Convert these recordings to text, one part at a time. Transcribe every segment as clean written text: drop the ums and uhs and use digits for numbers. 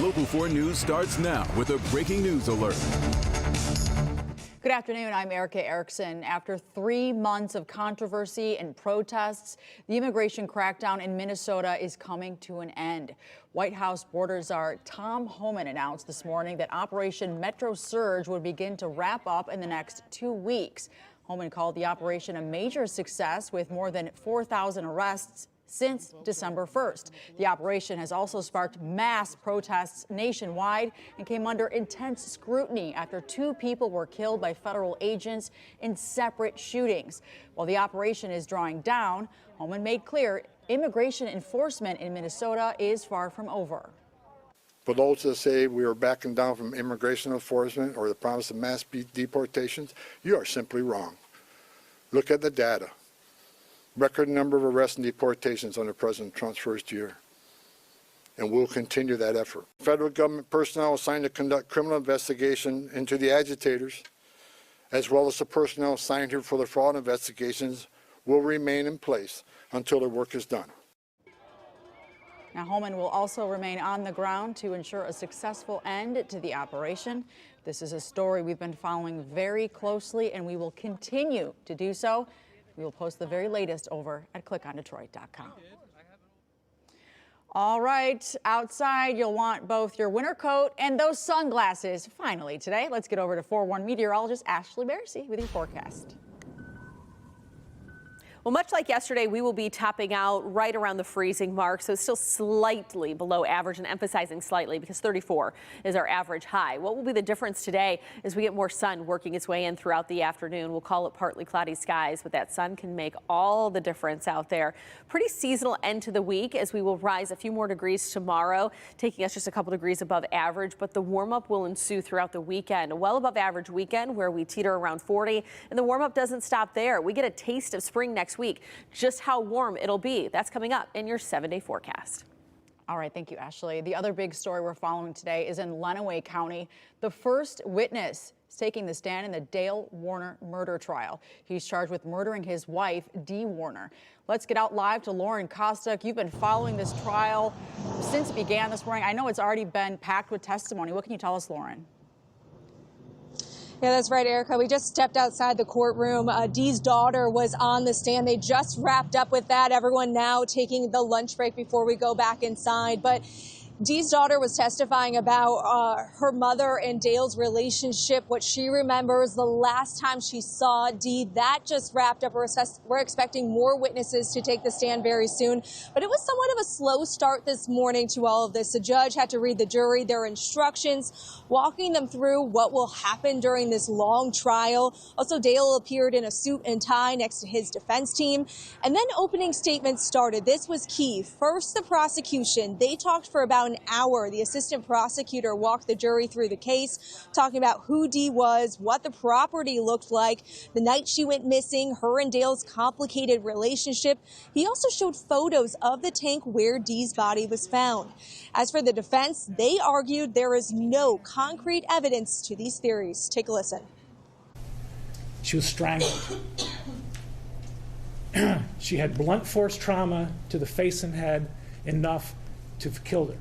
Local 4 News starts now with a breaking news alert. Good afternoon. I'm Erica Erickson. After 3 months of controversy and protests, the immigration crackdown in Minnesota is coming to an end. White House Border Czar Tom Homan announced this morning that Operation Metro Surge would begin to wrap up in the next 2 weeks. Homan called the operation a major success with more than 4,000 arrests since December 1st. The operation has also sparked mass protests nationwide and came under intense scrutiny after 2 people were killed by federal agents in separate shootings. While the operation is drawing down, Homan made clear immigration enforcement in Minnesota is far from over. For those that say we are backing down from immigration enforcement or the promise of mass deportations, you are simply wrong. Look at the data. Record number of arrests and deportations under President Trump's first year. And we'll continue that effort. Federal government personnel assigned to conduct criminal investigation into the agitators, as well as the personnel assigned here for the fraud investigations, will remain in place until their work is done. Now, Homan will also remain on the ground to ensure a successful end to the operation. This is a story we've been following very closely, and we will continue to do so. We will post the very latest over at clickondetroit.com. All right, outside, you'll want both your winter coat and those sunglasses. Finally, today, let's get over to 4-1 meteorologist Ashley Bersey with your forecast. Well, much like yesterday, we will be topping out right around the freezing mark, so still slightly below average, and emphasizing slightly because 34 is our average high. What will be the difference today is we get more sun working its way in throughout the afternoon. We'll call it partly cloudy skies, but that sun can make all the difference out there. Pretty seasonal end to the week as we will rise a few more degrees tomorrow, taking us just a couple degrees above average, but the warm up will ensue throughout the weekend. A well above average weekend where we teeter around 40, and the warm up doesn't stop there. We get a taste of spring next week. Just how warm it'll be, that's coming up in your 7-day forecast. All right, thank you, Ashley. The other big story we're following today is in Lenawee County. The first witness is taking the stand in the Dale Warner murder trial. He's charged with murdering his wife, Dee Warner. Let's get out live to Lauren Kostuk. You've been following this trial since it began this morning. I know it's already been packed with testimony. What can you tell us, Lauren? Yeah, that's right, Erica. We just stepped outside the courtroom. Dee's daughter was on the stand. They just wrapped up with that. Everyone now taking the lunch break before we go back inside. But Dee's daughter was testifying about her mother and Dale's relationship, what she remembers the last time she saw Dee. That just wrapped up. We're expecting more witnesses to take the stand very soon. But it was somewhat of a slow start this morning to all of this. The judge had to read the jury their instructions, walking them through what will happen during this long trial. Also, Dale appeared in a suit and tie next to his defense team. And then opening statements started. This was key. First, the prosecution. They talked for about an hour. The assistant prosecutor walked the jury through the case, talking about who Dee was, what the property looked like, the night she went missing, her and Dale's complicated relationship. He also showed photos of the tank where Dee's body was found. As for the defense, they argued there is no concrete evidence to these theories. Take a listen. She was strangled. She had blunt force trauma to the face and head, enough to have killed her.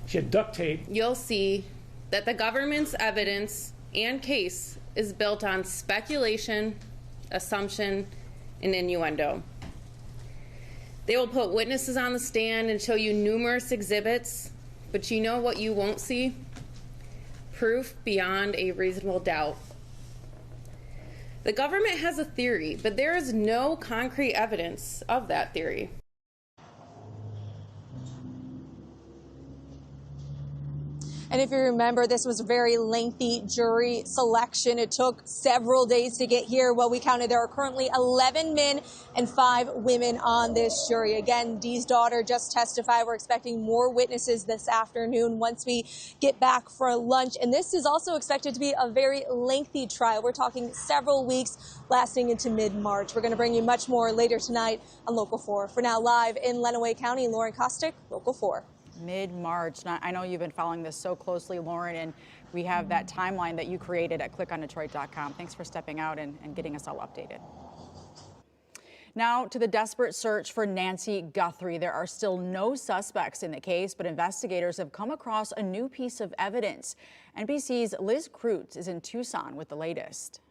She had duct tape. You'll see that the government's evidence and case is built on speculation, assumption, and innuendo. They will put witnesses on the stand and show you numerous exhibits, but you know what you won't see? Proof beyond a reasonable doubt. The government has a theory, but there is no concrete evidence of that theory. And if you remember, this was a very lengthy jury selection. It took several days to get here. Well, we counted there are currently 11 men and 5 women on this jury. Again, Dee's daughter just testified. We're expecting more witnesses this afternoon once we get back for lunch. And this is also expected to be a very lengthy trial. We're talking several weeks lasting into mid-March. We're going to bring you much more later tonight on Local 4. For now, live in Lenawee County, Lauren Kostuk, Local 4. Mid-March. I know you've been following this so closely, Lauren, and we have that timeline that you created at clickondetroit.com. Thanks for stepping out and getting us all updated. Now to the desperate search for Nancy Guthrie. There are still no suspects in the case, but investigators have come across a new piece of evidence. NBC's Liz Kreutz is in Tucson with the latest.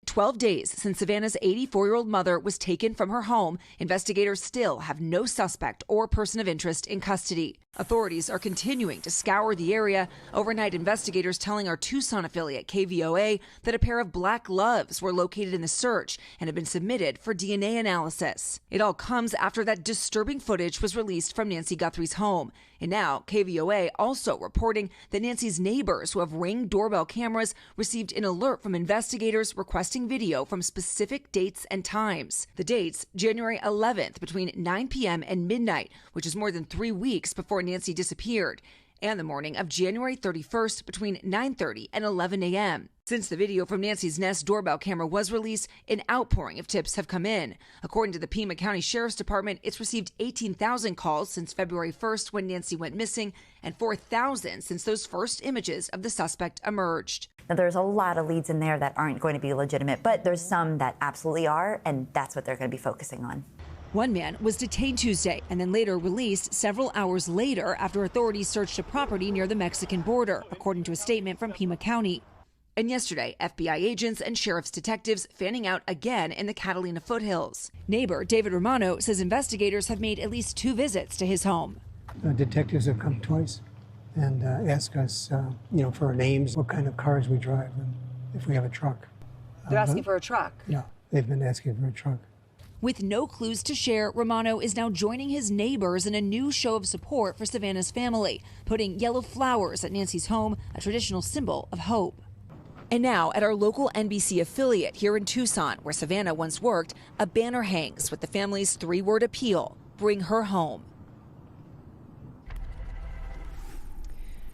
12 days since Savannah's 84-year-old mother was taken from her home, investigators still have no suspect or person of interest in custody. Authorities are continuing to scour the area. Overnight, investigators telling our Tucson affiliate KVOA that a pair of black gloves were located in the search and have been submitted for DNA analysis. It all comes after that disturbing footage was released from Nancy Guthrie's home. And now KVOA also reporting that Nancy's neighbors who have Ring doorbell cameras received an alert from investigators requesting video from specific dates and times. The dates, January 11th between 9 p.m. and midnight, which is more than 3 weeks before Nancy disappeared, and the morning of January 31st between 9:30 and 11 a.m. Since the video from Nancy's Nest doorbell camera was released, an outpouring of tips have come in. According to the Pima County Sheriff's Department, it's received 18,000 calls since February 1st when Nancy went missing and 4,000 since those first images of the suspect emerged. Now, there's a lot of leads in there that aren't going to be legitimate, but there's some that absolutely are, and that's what they're going to be focusing on. One man was detained Tuesday and then later released several hours later after authorities searched a property near the Mexican border, according to a statement from Pima County. And yesterday, FBI agents and sheriff's detectives fanning out again in the Catalina foothills. Neighbor David Romano says investigators have made at least 2 visits to his home. Detectives have come twice and asked us, for our names, what kind of cars we drive, and if we have a truck. They're asking for a truck? Yeah, they've been asking for a truck. With no clues to share, Romano is now joining his neighbors in a new show of support for Savannah's family, putting yellow flowers at Nancy's home, a traditional symbol of hope. And now, at our local NBC affiliate here in Tucson, where Savannah once worked, a banner hangs with the family's 3-word appeal: bring her home.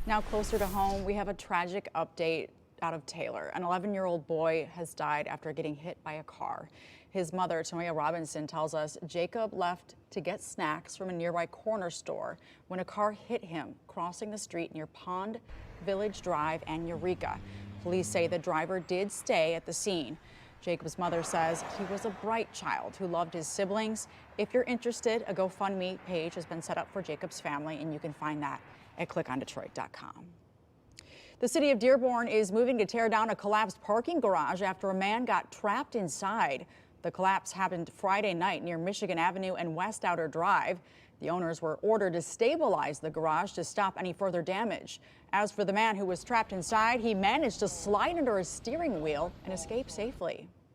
Now closer to home, we have a tragic update out of Taylor. An 11-year-old boy has died after getting hit by a car. His mother, Tonia Robinson, tells us Jacob left to get snacks from a nearby corner store when a car hit him crossing the street near Pond Village Drive and Eureka. Police say the driver did stay at the scene. Jacob's mother says he was a bright child who loved his siblings. If you're interested, a GoFundMe page has been set up for Jacob's family, and you can find that at clickondetroit.com. The city of Dearborn is moving to tear down a collapsed parking garage after a man got trapped inside. The collapse happened Friday night near Michigan Avenue and West Outer Drive. The owners were ordered to stabilize the garage to stop any further damage. As for the man who was trapped inside, he managed to slide under a steering wheel and escape safely.